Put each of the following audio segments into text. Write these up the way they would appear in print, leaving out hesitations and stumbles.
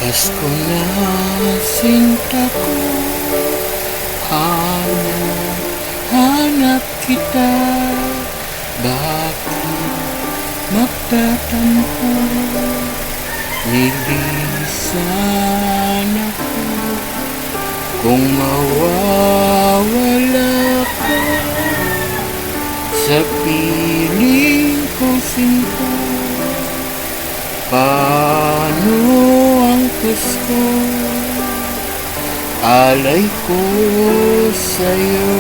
Pasko na sinta ko, hanap kita. Bakit magtatampo? Nilisan ako kung mawawala ka sa piling ko sinta. Paano ang Pasko? Alay ko sa'yo.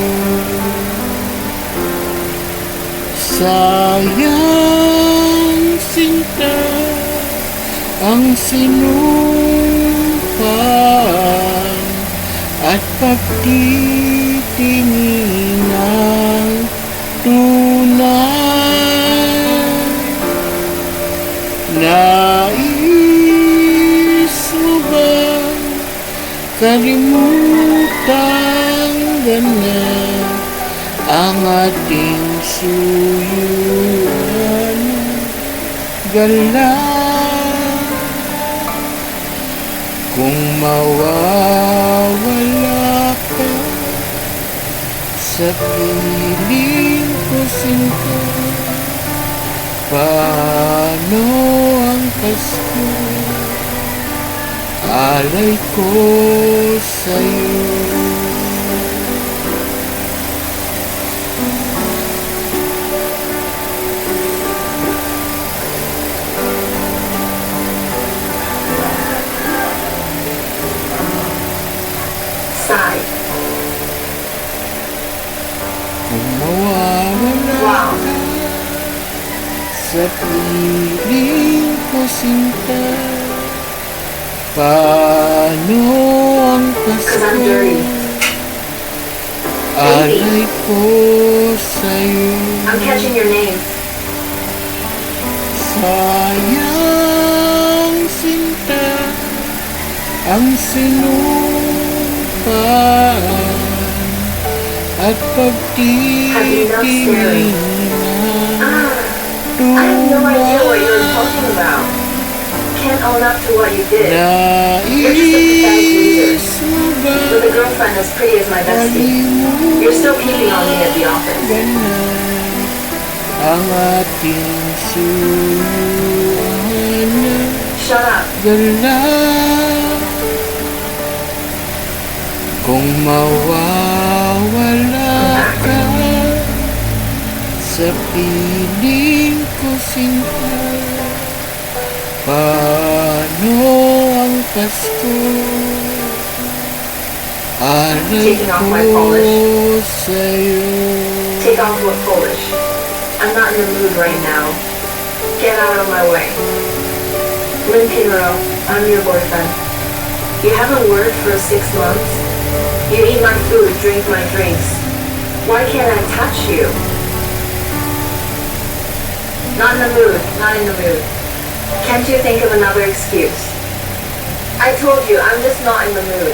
Sayang sinta ang sinumpaan at pagtitingin ng tunay. Nais mo ba kalimutang ganyan ang ating suyuan gala? Kung mawawala ka sa piling ko sinta, paano ang Pasko? Alay ko sa'yo. Sigh. Kung mawawala ka sa piling ko sinta, paano ang Pasko? Alay ko sa'yo. I'm catching your name. Sayang sinta ang sinumpaan at pagtitingin I have no idea what you're talking about. Can't own up to what you did. You're just a pathetic loser. With a girlfriend as pretty as my bestie. You're still peeping on me at the office. Ang ating suyuan Shut up. gala. Kung mawawala ka sa piling ko sinta, paano ang Pasko? Alay ko sa'yo. Take off what Polish. I'm not in the mood right now. Get out of my way. Lynn Pinero, I'm your boyfriend. You haven't worked for 6 months. You eat my food, drink my drinks. Why can't I touch you? Not in the mood, not in the mood. Can't you think of another excuse? I told you, I'm just not in the mood.